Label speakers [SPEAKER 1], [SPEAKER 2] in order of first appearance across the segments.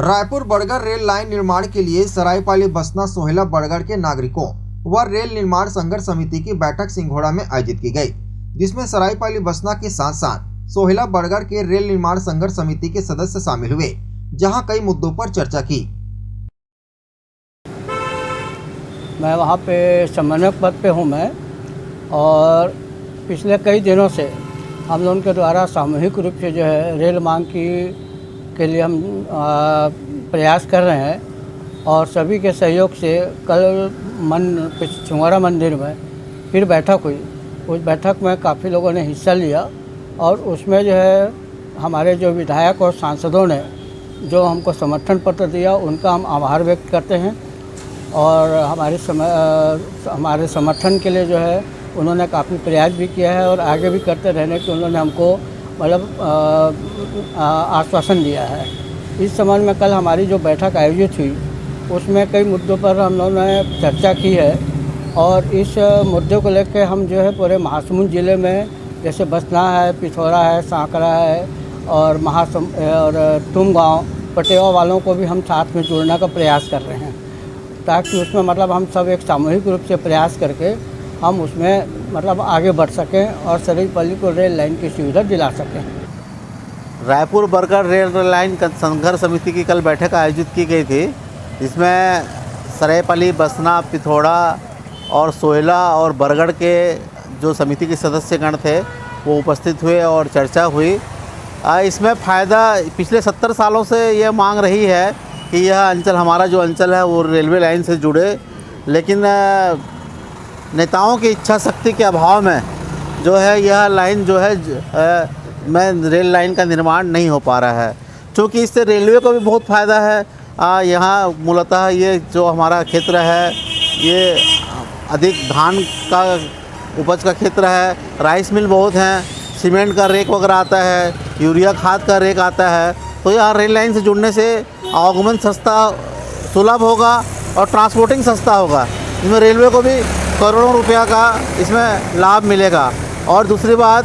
[SPEAKER 1] Raipur Bargarh rail line निर्माण के लिए सरायपाली बसना सोहेला बड़गड़ के नागरिकों व रेल निर्माण संघर्ष समिति की बैठक सिंघोड़ा में आयोजित की गई, जिसमें सरायपाली बसना के साथ साथ सोहेला बड़गड़ के रेल निर्माण संघर्ष समिति के सदस्य शामिल हुए, जहां कई मुद्दों पर चर्चा की।
[SPEAKER 2] मैं वहां पे समन्वयक पद पे हूं मैं, और पिछले कई दिनों से हम लोगों के द्वारा सामूहिक रूप से जो है रेल मांग के लिए हम प्रयास कर रहे हैं। और सभी के सहयोग से कल सिंघोड़ा मंदिर में फिर बैठक हुई। उस बैठक में काफ़ी लोगों ने हिस्सा लिया और उसमें जो है हमारे जो विधायक और सांसदों ने जो हमको समर्थन पत्र दिया, उनका हम आभार व्यक्त करते हैं। और हमारे समर्थन के लिए जो है उन्होंने काफ़ी प्रयास भी किया है और आगे भी करते रहने के उन्होंने हमको आश्वासन दिया है। इस संबंध में कल हमारी जो बैठक आयोजित हुई उसमें कई मुद्दों पर हम लोगों ने चर्चा की है। और इस मुद्दे को लेकर हम जो है पूरे महासमुंद ज़िले में जैसे बसना है, पिथौरा है, सांकरा है और तुम गाँव पटेवा वालों को भी हम साथ में जोड़ने का प्रयास कर रहे हैं, ताकि उसमें हम सब एक सामूहिक रूप से प्रयास करके हम उसमें आगे बढ़ सकें और सरायपाली को रेल लाइन की सुविधा दिला सकें।
[SPEAKER 3] रायपुर बड़गड़ रेल लाइन संघर्ष समिति की कल बैठक आयोजित की गई थी, जिसमें सरायपाली, बसना, पिथौरा और सोहेला और बड़गड़ के जो समिति के सदस्यगण थे वो उपस्थित हुए और चर्चा हुई। इसमें फ़ायदा पिछले 70 सालों से यह मांग रही है कि यह अंचल, हमारा जो अंचल है वो रेलवे लाइन से जुड़े, लेकिन नेताओं की इच्छा शक्ति के अभाव में जो है यह लाइन जो है रेल लाइन का निर्माण नहीं हो पा रहा है। क्योंकि इससे रेलवे को भी बहुत फ़ायदा है। यहाँ मूलतः ये जो हमारा क्षेत्र है ये अधिक धान का उपज का क्षेत्र है, राइस मिल बहुत हैं, सीमेंट का रेक वगैरह आता है, यूरिया खाद का रेक आता है। तो यहाँ रेल लाइन से जुड़ने से आवागमन सस्ता सुलभ होगा और ट्रांसपोर्टिंग सस्ता होगा। इसमें रेलवे को भी करोड़ों रुपया का इसमें लाभ मिलेगा। और दूसरी बात,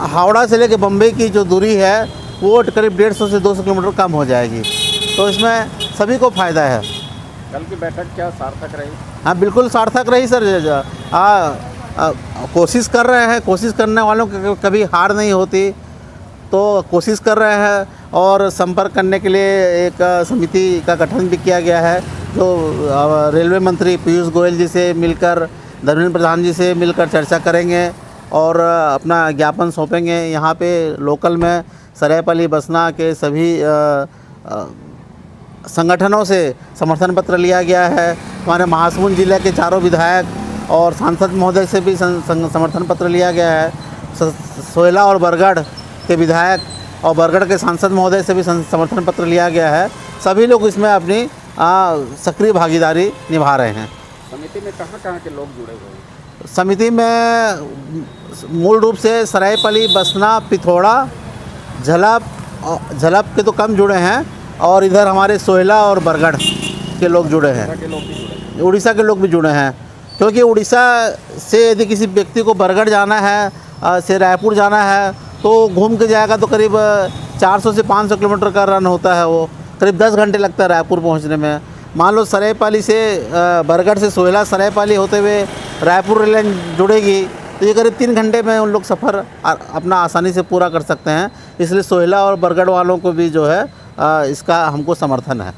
[SPEAKER 3] हावड़ा से लेकर बम्बई की जो दूरी है वो करीब 150 से 200 किलोमीटर कम हो जाएगी। तो इसमें सभी को फ़ायदा है।
[SPEAKER 4] कल की बैठक क्या सार्थक रही?
[SPEAKER 3] हाँ, बिल्कुल सार्थक रही सर। कोशिश कर रहे हैं, कोशिश करने वालों की कभी हार नहीं होती, तो कोशिश कर रहे हैं। और संपर्क करने के लिए एक समिति का गठन भी किया गया है, जो रेलवे मंत्री पीयूष गोयल जी से मिलकर, धर्मेंद्र प्रधान जी से मिलकर चर्चा करेंगे और अपना ज्ञापन सौंपेंगे। यहाँ पे लोकल में सरायपाली, बसना के सभी संगठनों से समर्थन पत्र लिया गया है। हमारे महासमुंद जिले के चारों विधायक और सांसद महोदय से भी समर्थन पत्र लिया गया है। सोहेला और बड़गड़ के विधायक और बड़गड़ के सांसद महोदय से भी समर्थन पत्र लिया गया है। सभी लोग इसमें अपनी सक्रिय भागीदारी निभा रहे हैं।
[SPEAKER 4] समिति में कहाँ के लोग जुड़े हुए हैं?
[SPEAKER 3] समिति में मूल रूप से सरायपाली, बसना, पिथौरा, झलप के तो कम जुड़े हैं, और इधर हमारे सोहेला और बड़गड़ के लोग जुड़े हैं। उड़ीसा के लोग भी जुड़े हैं, क्योंकि उड़ीसा से यदि किसी व्यक्ति को बड़गड़ जाना है, से रायपुर जाना है, तो घूम के जाएगा तो करीब 400 से 500 किलोमीटर का रन होता है। वो करीब 10 घंटे लगता है रायपुर पहुंचने में। मान लो सरायपाली से बड़गड़ से सोहेला सरायपाली होते हुए रायपुर रेल लाइन जुड़ेगी, तो ये करीब 3 घंटे में उन लोग सफ़र अपना आसानी से पूरा कर सकते हैं। इसलिए सोहेला और बड़गड़ वालों को भी जो है इसका हमको समर्थन है।